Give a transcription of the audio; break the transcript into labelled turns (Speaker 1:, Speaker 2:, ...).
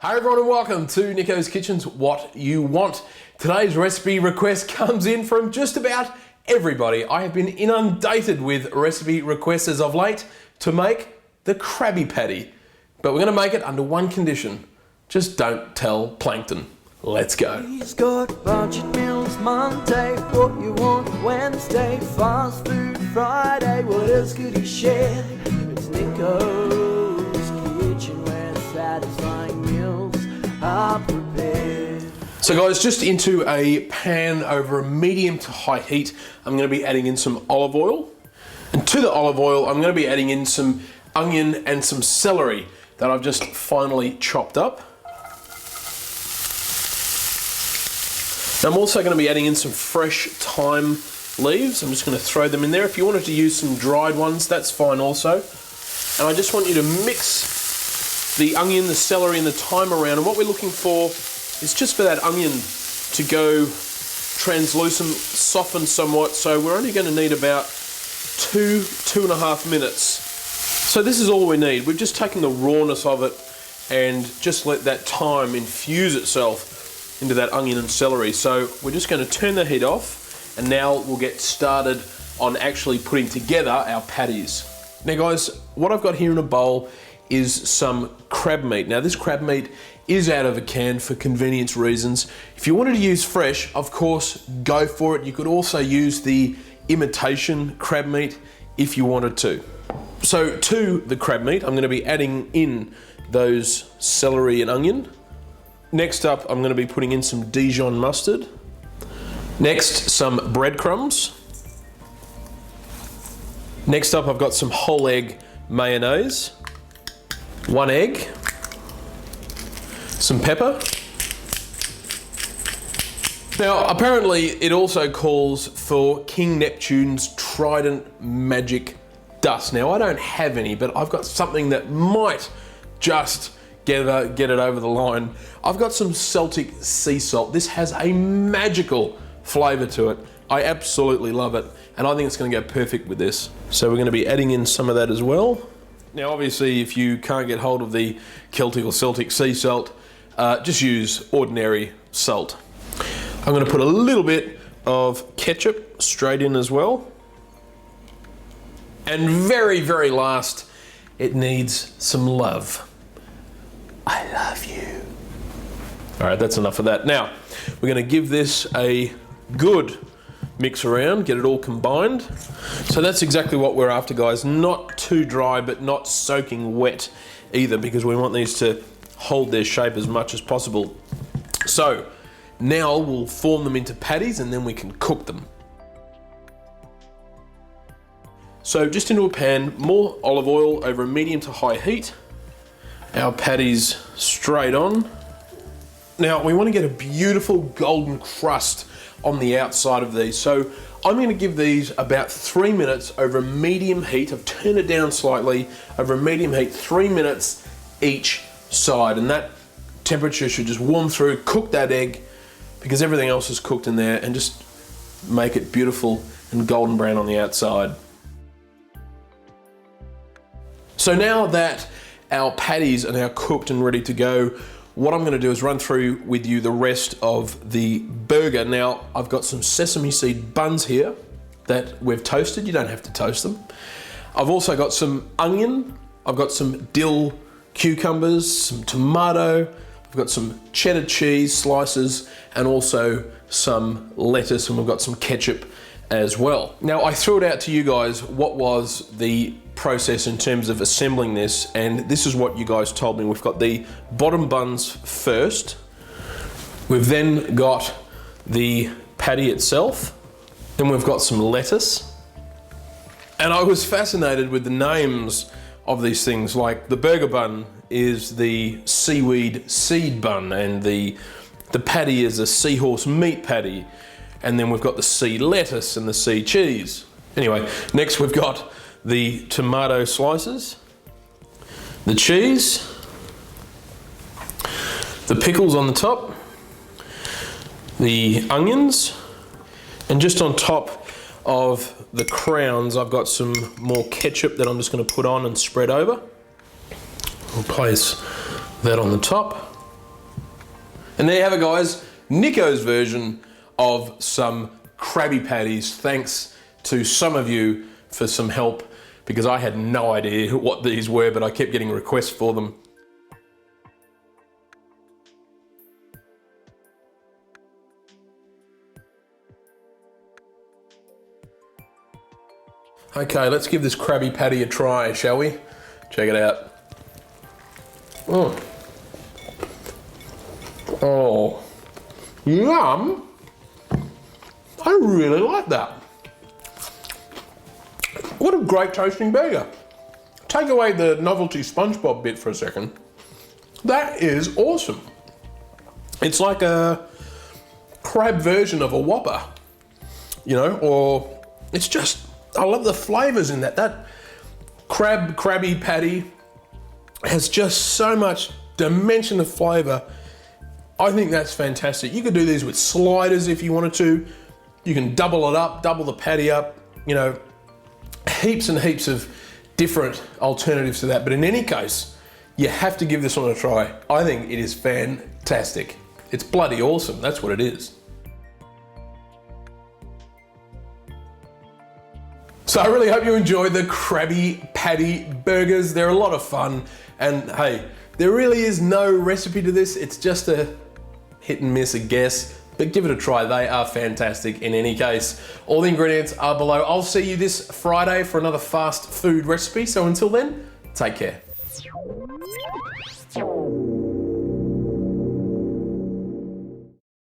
Speaker 1: Hi everyone and welcome to Nicko's Kitchen's What You Want. Today's recipe request comes in from just about everybody. I have been inundated with recipe requests as of late to make the Krabby Patty. But we're going to make it under one condition. Just don't tell Plankton. Let's go.
Speaker 2: He's got budget meals Monday, what you want Wednesday, fast food Friday, what else could he share? It's Nicko's Kitchen where satisfying meals are prepared.
Speaker 1: So guys, just into a pan over a medium to high heat, I'm going to be adding in some olive oil. And to the olive oil, I'm going to be adding in some onion and some celery that I've just finely chopped up. I'm also going to be adding in some fresh thyme leaves. I'm just going to throw them in there. If you wanted to use some dried ones, that's fine also. And I just want you to mix the onion, the celery and the thyme around. And what we're looking for is just for that onion to go translucent, soften somewhat. So we're only going to need about 2.5 minutes. So this is all we need. We've just taken the rawness of it and just let that thyme infuse itself into that onion and celery. So we're just going to turn the heat off and now we'll get started on actually putting together our patties. Now guys, what I've got here in a bowl is some crab meat. Now this crab meat is out of a can for convenience reasons. If you wanted to use fresh, of course, go for it. You could also use the imitation crab meat if you wanted to. So to the crab meat, I'm going to be adding in those celery and onion. Next up, I'm going to be putting in some Dijon mustard. Next, some breadcrumbs. Next up, I've got some whole egg mayonnaise. 1 egg. Some pepper. Now, apparently, it also calls for King Neptune's trident magic dust. Now, I don't have any, but I've got something that might just get it over the line. I've got some Celtic sea salt. This has a magical flavor to it. I absolutely love it, and I think it's going to go perfect with this. So we're going to be adding in some of that as well. Now obviously if you can't get hold of the Celtic or Celtic sea salt, just use ordinary salt. I'm going to put a little bit of ketchup straight in as well. And very, very last, it needs some love. I love you. All right, that's enough of that. Now, we're going to give this a good mix around, get it all combined. So that's exactly what we're after, guys. Not too dry, but not soaking wet either, because we want these to hold their shape as much as possible. So now we'll form them into patties and then we can cook them. So just into a pan, more olive oil over a medium to high heat. Our patties straight on. Now we want to get a beautiful golden crust on the outside of these. So I'm going to give these about 3 minutes over a medium heat. I've turned it down slightly over a medium heat, 3 minutes each side. And that temperature should just warm through, cook that egg because everything else is cooked in there, and just make it beautiful and golden brown on the outside. So now that our patties are now cooked and ready to go, what I'm going to do is run through with you the rest of the burger. Now, I've got some sesame seed buns here that we've toasted. You don't have to toast them. I've also got some onion. I've got some dill cucumbers, some tomato. I've got some cheddar cheese slices and also some lettuce, and we've got some ketchup as well. Now, I threw it out to you guys what was the process in terms of assembling this, and this is what you guys told me. We've got the bottom buns first. We've then got the patty itself. Then we've got some lettuce. And I was fascinated with the names of these things. Like the burger bun is the seaweed seed bun, and the patty is a seahorse meat patty. And then we've got the sea lettuce and the sea cheese. Anyway, next we've got the tomato slices, the cheese, the pickles on the top, the onions, and just on top of the crowns, I've got some more ketchup that I'm just going to put on and spread over. We'll place that on the top. And there you have it, guys. Nicko's version of some Krabby Patties. Thanks to some of you for some help, because I had no idea what these were, but I kept getting requests for them. Okay, let's give this Krabby Patty a try, shall we? Check it out. Oh, yum! I really like that. What a great tasting burger. Take away the novelty Spongebob bit for a second. That is awesome. It's like a crab version of a Whopper, you know, or it's just, I love the flavors in that. That Krabby Patty has just so much dimension of flavor. I think that's fantastic. You could do these with sliders if you wanted to. You can double it up, double the patty up, you know, heaps and heaps of different alternatives to that. But in any case, you have to give this one a try. I think it is fantastic. It's bloody awesome, that's what it is. So I really hope you enjoyed the Krabby Patty burgers. They're a lot of fun. And hey, there really is no recipe to this. It's just a hit and miss, I guess. But give it a try, they are fantastic in any case. All the ingredients are below. I'll see you this Friday for another fast food recipe. So until then, take care.